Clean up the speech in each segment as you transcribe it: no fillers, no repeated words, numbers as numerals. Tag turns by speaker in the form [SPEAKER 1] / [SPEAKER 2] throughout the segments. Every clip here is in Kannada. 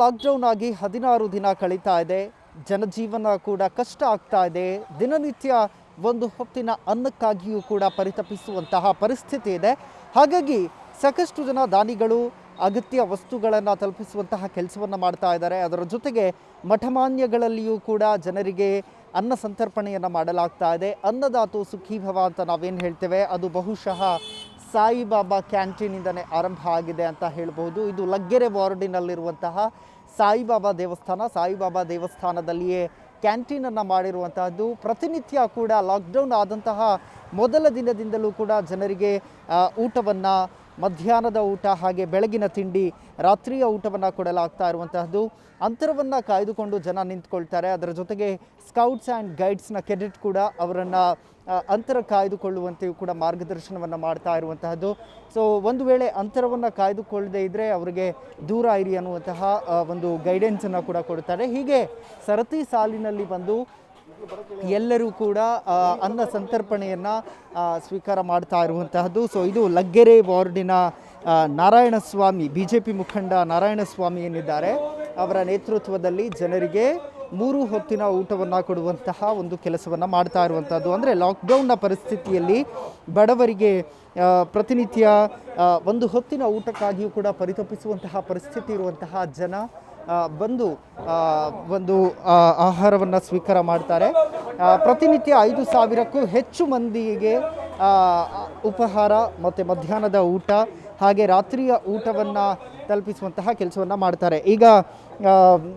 [SPEAKER 1] ಲಾಕ್ಡೌನ್ ಆಗಿ 16 ದಿನ ಕಳೀತಾ ಇದೆ. ಜನಜೀವನ ಕೂಡ ಕಷ್ಟ ಆಗ್ತಾ ಇದೆ. ದಿನನಿತ್ಯ ಒಂದು ಹೊತ್ತಿನ ಅನ್ನಕ್ಕಾಗಿಯೂ ಕೂಡ ಪರಿತಪಿಸುವಂತಹ ಪರಿಸ್ಥಿತಿ ಇದೆ. ಹಾಗಾಗಿ ಸಾಕಷ್ಟು ಜನ ದಾನಿಗಳು ಅಗತ್ಯ ವಸ್ತುಗಳನ್ನು ತಲುಪಿಸುವಂತಹ ಕೆಲಸವನ್ನು ಮಾಡ್ತಾ ಇದ್ದಾರೆ. ಅದರ ಜೊತೆಗೆ ಮಠಮಾನ್ಯಗಳಲ್ಲಿಯೂ ಕೂಡ ಜನರಿಗೆ ಅನ್ನ ಸಂತರ್ಪಣೆಯನ್ನು ಮಾಡಲಾಗ್ತಾ ಇದೆ. ಅನ್ನದಾತು ಸುಖೀಭವ ಅಂತ ನಾವೇನು ಹೇಳ್ತೇವೆ, ಅದು ಬಹುಶಃ ಸಾಯಿಬಾಬಾ ಕ್ಯಾಂಟೀನಿಂದನೇ ಆರಂಭ ಆಗಿದೆ ಅಂತ ಹೇಳ್ಬೋದು. ಇದು ಲಗ್ಗೆರೆ ವಾರ್ಡಿನಲ್ಲಿರುವಂತಹ ಸಾಯಿಬಾಬಾ ದೇವಸ್ಥಾನ. ಸಾಯಿಬಾಬಾ ದೇವಸ್ಥಾನದಲ್ಲಿಯೇ ಕ್ಯಾಂಟೀನನ್ನು ಮಾಡಿರುವಂತಹದ್ದು. ಪ್ರತಿನಿತ್ಯ ಕೂಡ ಲಾಕ್ಡೌನ್ ಆದಂತಹ ಮೊದಲ ದಿನದಿಂದಲೂ ಕೂಡ ಜನರಿಗೆ ಊಟವನ್ನು, ಮಧ್ಯಾಹ್ನದ ಊಟ ಹಾಗೆ ಬೆಳಗಿನ ತಿಂಡಿ, ರಾತ್ರಿಯ ಊಟವನ್ನು ಕೊಡಲಾಗ್ತಾ ಇರುವಂತಹದ್ದು. ಅಂತರವನ್ನು ಕಾಯ್ದುಕೊಂಡು ಜನ ನಿಂತ್ಕೊಳ್ತಾರೆ. ಅದರ ಜೊತೆಗೆ ಸ್ಕೌಟ್ಸ್ ಆ್ಯಂಡ್ ಗೈಡ್ಸ್ನ ಕೆಡೆಟ್ ಕೂಡ ಅವರನ್ನು ಅಂತರ ಕಾಯ್ದುಕೊಳ್ಳುವಂತೆಯೂ ಕೂಡ ಮಾರ್ಗದರ್ಶನವನ್ನು ಮಾಡ್ತಾ ಇರುವಂತಹದ್ದು. ಸೊ ಒಂದು ವೇಳೆ ಅಂತರವನ್ನು ಕಾಯ್ದುಕೊಳ್ಳದೆ ಇದ್ದರೆ ಅವರಿಗೆ ದೂರ ಇರಿ ಅನ್ನುವಂತಹ ಒಂದು ಗೈಡೆನ್ಸನ್ನು ಕೂಡ ಕೊಡ್ತಾರೆ. ಹೀಗೆ ಸರತಿ ಸಾಲಿನಲ್ಲಿ ಬಂದು ಎಲ್ಲರೂ ಕೂಡ ಅನ್ನ ಸಂತರ್ಪಣೆಯನ್ನು ಸ್ವೀಕಾರ ಮಾಡ್ತಾ ಇರುವಂತಹದ್ದು. ಸೊ ಇದು ಲಗ್ಗೆರೆ ವಾರ್ಡಿನ ನಾರಾಯಣಸ್ವಾಮಿ, BJP ಮುಖಂಡ ನಾರಾಯಣಸ್ವಾಮಿ ಏನಿದ್ದಾರೆ, ಅವರ ನೇತೃತ್ವದಲ್ಲಿ ಜನರಿಗೆ 3 ಹೊತ್ತಿನ ಊಟವನ್ನು ಕೊಡುವಂತಹ ಒಂದು ಕೆಲಸವನ್ನು ಮಾಡ್ತಾ ಇರುವಂಥದ್ದು. ಅಂದರೆ ಲಾಕ್ಡೌನ್ನ ಪರಿಸ್ಥಿತಿಯಲ್ಲಿ ಬಡವರಿಗೆ ಪ್ರತಿನಿತ್ಯ ಒಂದು ಹೊತ್ತಿನ ಊಟಕ್ಕಾಗಿಯೂ ಕೂಡ ಪರಿತಪಿಸುವಂತಹ ಪರಿಸ್ಥಿತಿ ಇರುವಂತಹ ಜನ ಬಂದು ಒಂದು ಆಹಾರವನ್ನು ಸ್ವೀಕಾರ ಮಾಡ್ತಾರೆ. ಪ್ರತಿನಿತ್ಯ 5,000ಕ್ಕೂ ಹೆಚ್ಚು ಮಂದಿಗೆ ಉಪಹಾರ ಮತ್ತು ಮಧ್ಯಾಹ್ನದ ಊಟ ಹಾಗೆ ರಾತ್ರಿಯ ಊಟವನ್ನು ತಲುಪಿಸುವಂತಹ ಕೆಲಸವನ್ನು ಮಾಡ್ತಾರೆ. ಈಗ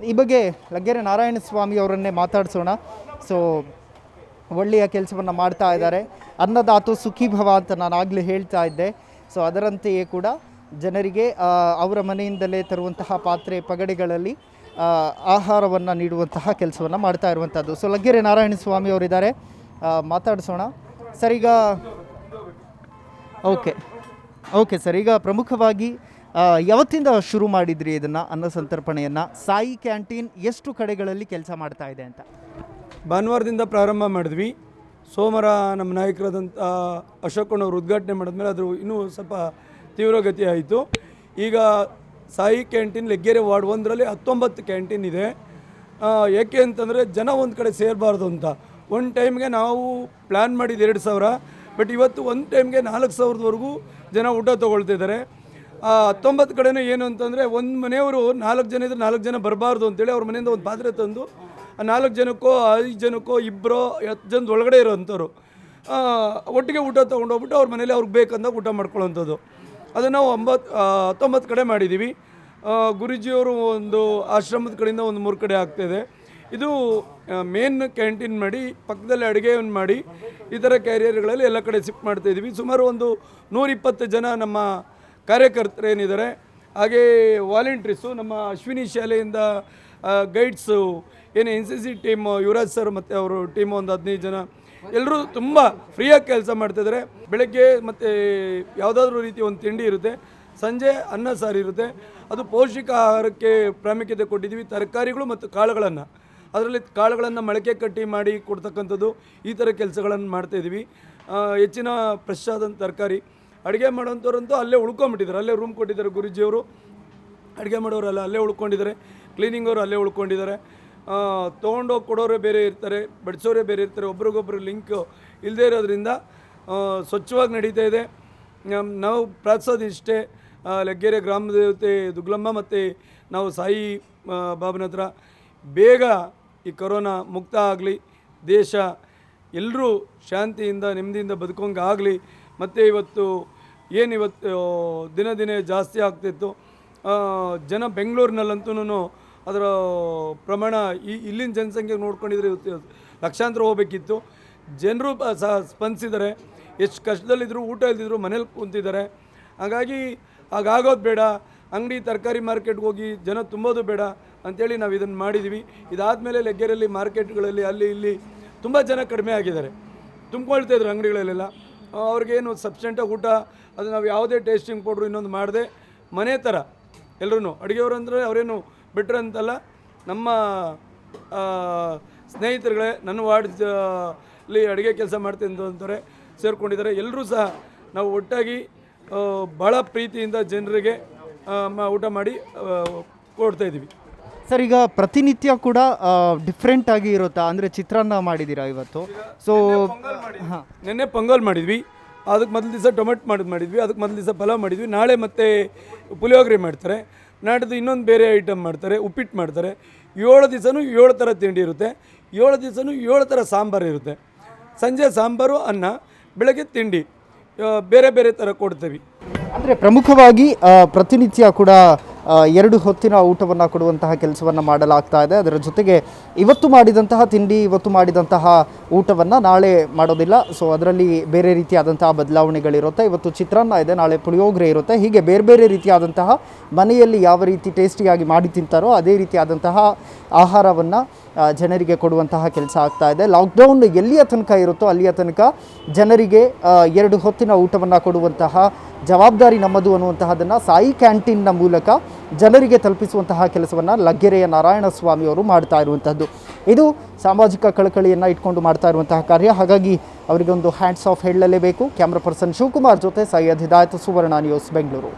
[SPEAKER 1] ಈ ಬಗ್ಗೆ ಲಗ್ಗೆರೆ ನಾರಾಯಣಸ್ವಾಮಿ ಅವರನ್ನೇ ಮಾತಾಡಿಸೋಣ. ಸೊ ಒಳ್ಳೆಯ ಕೆಲಸವನ್ನು ಮಾಡ್ತಾ ಇದ್ದಾರೆ. ಅನ್ನದಾತು ಸುಖೀಭವ ಅಂತ ನಾನು ಆಗಲೇ ಹೇಳ್ತಾ ಇದ್ದೆ. ಸೊ ಅದರಂತೆಯೇ ಕೂಡ ಜನರಿಗೆ ಅವರ ಮನೆಯಿಂದಲೇ ತರುವಂತಹ ಪಾತ್ರೆ ಪಗಡೆಗಳಲ್ಲಿ ಆಹಾರವನ್ನು ನೀಡುವಂತಹ ಕೆಲಸವನ್ನು ಮಾಡ್ತಾ ಇರುವಂಥದ್ದು. ಸೊ ಲಗ್ಗೆರೆ ನಾರಾಯಣಸ್ವಾಮಿ ಅವರಿದ್ದಾರೆ, ಮಾತಾಡಿಸೋಣ ಸರ್. ಈಗ ಓಕೆ ಸರ್, ಈಗ ಪ್ರಮುಖವಾಗಿ ಯಾವತ್ತಿಂದ ಶುರು ಮಾಡಿದ್ರಿ ಇದನ್ನು, ಅನ್ನ ಸಂತರ್ಪಣೆಯನ್ನು? ಸಾಯಿ ಕ್ಯಾಂಟೀನ್ ಎಷ್ಟು ಕಡೆಗಳಲ್ಲಿ ಕೆಲಸ ಮಾಡ್ತಾ ಇದೆ ಅಂತ?
[SPEAKER 2] ಭಾನುವಾರದಿಂದ ಪ್ರಾರಂಭ ಮಾಡಿದ್ವಿ. ಸೋಮವಾರ ನಮ್ಮ ನಾಯಕರಾದಂಥ ಅಶೋಕಣ್ಣವರು ಉದ್ಘಾಟನೆ ಮಾಡಿದ್ಮೇಲೆ ಅದು ಇನ್ನೂ ಸ್ವಲ್ಪ ತೀವ್ರಗತಿ ಆಯಿತು. ಈಗ ಸಾಯಿ ಕ್ಯಾಂಟೀನ್ ಲಗ್ಗೆರೆ ವಾರ್ಡ್ 1ರಲ್ಲಿ 19 ಕ್ಯಾಂಟೀನ್ ಇದೆ. ಏಕೆ ಅಂತಂದರೆ ಜನ ಒಂದು ಕಡೆ ಸೇರಬಾರ್ದು ಅಂತ ಒಂದು ಟೈಮ್ಗೆ ನಾವು ಪ್ಲ್ಯಾನ್ ಮಾಡಿದ್ದು 2,000, ಬಟ್ ಇವತ್ತು ಒಂದು ಟೈಮ್ಗೆ 4,000ವರೆಗೂ ಜನ ಊಟ ತೊಗೊಳ್ತಿದ್ದಾರೆ. 19 ಕಡೆನೂ ಏನು ಅಂತಂದರೆ, ಒಂದು ಮನೆಯವರು 4 ಜನ ಇದ್ದರೆ 4 ಜನ ಬರಬಾರ್ದು ಅಂತೇಳಿ ಅವ್ರ ಮನೆಯಿಂದ ಒಂದು ಪಾತ್ರೆ ತಂದು 4 ಜನಕ್ಕೋ 5 ಜನಕ್ಕೋ 2 10 ಜನದ ಒಳಗಡೆ ಇರೋವಂಥವ್ರು ಒಟ್ಟಿಗೆ ಊಟ ತೊಗೊಂಡೋಗ್ಬಿಟ್ಟು ಅವ್ರ ಮನೇಲಿ ಅವ್ರಿಗೆ ಬೇಕಂದಾಗ ಊಟ ಮಾಡ್ಕೊಳ್ಳೋವಂಥದ್ದು. ಅದನ್ನು ನಾವು 19 ಕಡೆ ಮಾಡಿದ್ದೀವಿ. ಗುರೂಜಿಯವರು ಒಂದು ಆಶ್ರಮದ ಕಡೆಯಿಂದ ಒಂದು 3 ಕಡೆ ಆಗ್ತಾಯಿದೆ. ಇದು ಮೇನ್ ಕ್ಯಾಂಟೀನ್ ಮಾಡಿ ಪಕ್ಕದಲ್ಲಿ ಅಡುಗೆಯನ್ನು ಮಾಡಿ ಈ ಥರ ಕ್ಯಾರಿಯರ್ಗಳಲ್ಲಿ ಎಲ್ಲ ಕಡೆ ಶಿಫ್ಟ್ ಮಾಡ್ತಾಯಿದ್ದೀವಿ. ಸುಮಾರು ಒಂದು 120 ಜನ ನಮ್ಮ ಕಾರ್ಯಕರ್ತರು ಏನಿದ್ದಾರೆ, ಹಾಗೇ ವಾಲಂಟ್ರೀಸು, ನಮ್ಮ ಅಶ್ವಿನಿ ಶಾಲೆಯಿಂದ ಗೈಡ್ಸು, ಏನು NCC ಟೀಮು ಯುವರಾಜ್ ಸರ್ ಮತ್ತು ಅವರು ಟೀಮು ಒಂದು 15 ಜನ, ಎಲ್ಲರೂ ತುಂಬ ಫ್ರೀಯಾಗಿ ಕೆಲಸ ಮಾಡ್ತಾಯಿದ್ದಾರೆ. ಬೆಳಗ್ಗೆ ಮತ್ತು ಯಾವುದಾದ್ರೂ ರೀತಿ ಒಂದು ತಿಂಡಿ ಇರುತ್ತೆ, ಸಂಜೆ ಅನ್ನ ಸಾರು ಇರುತ್ತೆ. ಅದು ಪೌಷ್ಟಿಕ ಆಹಾರಕ್ಕೆ ಪ್ರಾಮುಖ್ಯತೆ ಕೊಟ್ಟಿದ್ದೀವಿ. ತರಕಾರಿಗಳು ಮತ್ತು ಕಾಳುಗಳನ್ನು, ಅದರಲ್ಲಿ ಕಾಳುಗಳನ್ನು ಮೊಳಕೆ ಕಟ್ಟಿ ಮಾಡಿ ಕೊಡ್ತಕ್ಕಂಥದ್ದು, ಈ ಥರ ಕೆಲಸಗಳನ್ನು ಮಾಡ್ತಾಯಿದ್ದೀವಿ. ಹೆಚ್ಚಿನ ಫ್ರೆಶ್ ಆದಂಥ ತರಕಾರಿ. ಅಡುಗೆ ಮಾಡೋಂಥವ್ರಂತೂ ಅಲ್ಲೇ ಉಳ್ಕೊಂಬಿಟ್ಟಿದ್ದಾರೆ, ಅಲ್ಲೇ ರೂಮ್ ಕೊಟ್ಟಿದ್ದಾರೆ ಗುರೂಜಿಯವರು. ಅಡುಗೆ ಮಾಡೋರೆಲ್ಲ ಅಲ್ಲೇ ಉಳ್ಕೊಂಡಿದ್ದಾರೆ, ಕ್ಲೀನಿಂಗ್ ಅವರು ಅಲ್ಲೇ ಉಳ್ಕೊಂಡಿದ್ದಾರೆ. ತೊಗೊಂಡೋಗಿ ಕೊಡೋರೇ ಬೇರೆ ಇರ್ತಾರೆ, ಬಡಿಸೋರೇ ಬೇರೆ ಇರ್ತಾರೆ. ಒಬ್ರಿಗೊಬ್ರು ಲಿಂಕ್ ಇಲ್ಲದೇ ಇರೋದ್ರಿಂದ ಸ್ವಚ್ಛವಾಗಿ ನಡೀತಾ ಇದೆ. ನಾವು ಪ್ರಾರ್ಥಿಸೋದು ಇಷ್ಟೇ, ಲಗ್ಗೆರೆ ಗ್ರಾಮ ದೇವತೆ ದುಗ್ಲಮ್ಮ ಮತ್ತು ನಾವು ಸಾಯಿ ಬಾಬನ ಹತ್ರ ಬೇಗ ಈ ಕೊರೋನಾ ಮುಕ್ತ ಆಗಲಿ, ದೇಶ ಎಲ್ಲರೂ ಶಾಂತಿಯಿಂದ ನೆಮ್ಮದಿಯಿಂದ ಬದುಕೋಂಗೆ ಆಗಲಿ. ಮತ್ತು ಇವತ್ತು ದಿನ ದಿನ ಜಾಸ್ತಿ ಆಗ್ತಿತ್ತು ಜನ. ಬೆಂಗಳೂರಿನಲ್ಲಂತೂ ಅದರ ಪ್ರಮಾಣ ಇಲ್ಲಿನ ಜನಸಂಖ್ಯೆ ನೋಡ್ಕೊಂಡಿದ್ರೆ ಇವತ್ತು ಲಕ್ಷಾಂತರ ಹೋಗಬೇಕಿತ್ತು. ಜನರು ಸ್ಪಂದಿಸಿದ್ದಾರೆ. ಎಷ್ಟು ಕಷ್ಟದಲ್ಲಿದ್ದರು, ಊಟ ಇಲ್ದಿದ್ರು ಮನೇಲಿ ಕುಂತಿದ್ದಾರೆ. ಹಾಗಾಗಿ ಹಾಗಾಗೋದು ಬೇಡ, ಅಂಗಡಿ ತರಕಾರಿ ಮಾರ್ಕೆಟ್ಗೆ ಹೋಗಿ ಜನ ತುಂಬೋದು ಬೇಡ ಅಂಥೇಳಿ ನಾವು ಇದನ್ನು ಮಾಡಿದ್ದೀವಿ. ಇದಾದಮೇಲೆ ಲಗ್ಗೆರೆಯಲ್ಲಿ ಮಾರ್ಕೆಟ್ಗಳಲ್ಲಿ ಅಲ್ಲಿ ಇಲ್ಲಿ ತುಂಬ ಜನ ಕಡಿಮೆ ಆಗಿದ್ದಾರೆ, ತುಂಬ್ಕೊಳ್ತಾಯಿದ್ರು ಅಂಗಡಿಗಳಲ್ಲೆಲ್ಲ. ಅವ್ರಿಗೇನು ಸಬ್ಸ್ಟೆಂಟಾಗಿ ಊಟ, ಅದು ನಾವು ಯಾವುದೇ ಟೇಸ್ಟಿಂಗ್ ಪೌಡ್ರು ಇನ್ನೊಂದು ಮಾಡದೆ ಮನೆ ಥರ ಎಲ್ಲರೂ ಅಡುಗೆಯವರು ಅಂದರೆ ಅವರೇನು ಬಿಟ್ರೆ ಅಂತಲ್ಲ, ನಮ್ಮ ಸ್ನೇಹಿತರುಗಳೇ ನನ್ನ ವಾರ್ಡ್ಲಿ ಅಡುಗೆ ಕೆಲಸ ಮಾಡ್ತೀನಿ ಅಂತಾರೆ ಸೇರಿಕೊಂಡಿದ್ದಾರೆ. ಎಲ್ಲರೂ ಸಹ ನಾವು ಒಟ್ಟಾಗಿ ಭಾಳ ಪ್ರೀತಿಯಿಂದ ಜನರಿಗೆ ಊಟ ಮಾಡಿ ಕೊಡ್ತಾಯಿದ್ದೀವಿ.
[SPEAKER 1] ಸರ್, ಈಗ ಪ್ರತಿನಿತ್ಯ ಕೂಡ ಡಿಫ್ರೆಂಟ್ ಆಗಿ ಇರುತ್ತಾ? ಅಂದರೆ ಚಿತ್ರಾನ್ನ ಮಾಡಿದ್ದೀರಾ ಇವತ್ತು, ಸೊ ಹಾಂ,
[SPEAKER 2] ನಿನ್ನೆ ಪೊಂಗಲ್ ಮಾಡಿದ್ವಿ, ಅದಕ್ಕೆ ಮೊದಲು ದಿವಸ ಟೊಮೆಟೊ ಮಾಡಿದ್ವಿ, ಅದಕ್ಕೆ ಮೊದಲು ದಿವಸ ಪಲಾವ್ ಮಾಡಿದ್ವಿ, ನಾಳೆ ಮತ್ತೆ ಪುಳಿಯೋಗರೆ ಮಾಡ್ತಾರೆ, ನಾಡಿದ್ದು ಇನ್ನೊಂದು ಬೇರೆ ಐಟಮ್ ಮಾಡ್ತಾರೆ, ಉಪ್ಪಿಟ್ಟು ಮಾಡ್ತಾರೆ. 7 ದಿವಸನೂ 7 ಥರ ತಿಂಡಿ ಇರುತ್ತೆ, 7 ದಿವಸನೂ 7 ಥರ ಸಾಂಬಾರು ಇರುತ್ತೆ. ಸಂಜೆ ಸಾಂಬಾರು, ಅನ್ನ, ಬೆಳಗ್ಗೆ ತಿಂಡಿ, ಬೇರೆ ಬೇರೆ ಥರ ಕೊಡ್ತೀವಿ.
[SPEAKER 1] ಅಂದರೆ ಪ್ರಮುಖವಾಗಿ ಪ್ರತಿನಿತ್ಯ ಕೂಡ 2 ಹೊತ್ತಿನ ಊಟವನ್ನು ಕೊಡುವಂತಹ ಕೆಲಸವನ್ನು ಮಾಡಲಾಗ್ತಾ ಇದೆ. ಅದರ ಜೊತೆಗೆ ಇವತ್ತು ಮಾಡಿದಂತಹ ತಿಂಡಿ, ಇವತ್ತು ಮಾಡಿದಂತಹ ಊಟವನ್ನು ನಾಳೆ ಮಾಡೋದಿಲ್ಲ. ಸೊ ಅದರಲ್ಲಿ ಬೇರೆ ರೀತಿಯಾದಂತಹ ಬದಲಾವಣೆಗಳಿರುತ್ತೆ. ಇವತ್ತು ಚಿತ್ರಾನ್ನ ಇದೆ, ನಾಳೆ ಪುಳಿಯೋಗರೆ ಇರುತ್ತೆ. ಹೀಗೆ ಬೇರೆ ಬೇರೆ ರೀತಿಯಾದಂತಹ ಮನೆಯಲ್ಲಿ ಯಾವ ರೀತಿ ಟೇಸ್ಟಿಯಾಗಿ ಮಾಡಿ ತಿಂತಾರೋ ಅದೇ ರೀತಿಯಾದಂತಹ ಆಹಾರವನ್ನು ಜನರಿಗೆ ಕೊಡುವಂತಹ ಕೆಲಸ ಆಗ್ತಾ ಇದೆ. ಲಾಕ್ಡೌನ್ ಎಲ್ಲಿಯ ತನಕ ಇರುತ್ತೋ ಅಲ್ಲಿಯ ತನಕ ಜನರಿಗೆ 2 ಹೊತ್ತಿನ ಊಟವನ್ನು ಕೊಡುವಂತಹ ಜವಾಬ್ದಾರಿ ನಮ್ಮದು ಅನ್ನುವಂತಹದನ್ನು ಸಾಯಿ ಕ್ಯಾಂಟೀನ್ನ ಮೂಲಕ ಜನರಿಗೆ ತಲುಪಿಸುವಂತಹ ಕೆಲಸವನ್ನು ಲಗ್ಗೆರೆಯ ನಾರಾಯಣ ಸ್ವಾಮಿ ಅವರು ಮಾಡ್ತಾ ಇರುವಂಥದ್ದು. ಇದು ಸಾಮಾಜಿಕ ಕಳಕಳಿಯನ್ನು ಇಟ್ಕೊಂಡು ಮಾಡ್ತಾ ಇರುವಂತಹ ಕಾರ್ಯ. ಹಾಗಾಗಿ ಅವರಿಗೊಂದು ಹ್ಯಾಂಡ್ಸ್ ಆಫ್ ಹೇಳಲೇಬೇಕು. ಕ್ಯಾಮ್ರಾ ಪರ್ಸನ್ ಶಿವಕುಮಾರ್ ಜೊತೆ ಸೈಯದ್ ಹಿದಾಯತ್, ಸುವರ್ಣ ನ್ಯೂಸ್, ಬೆಂಗಳೂರು.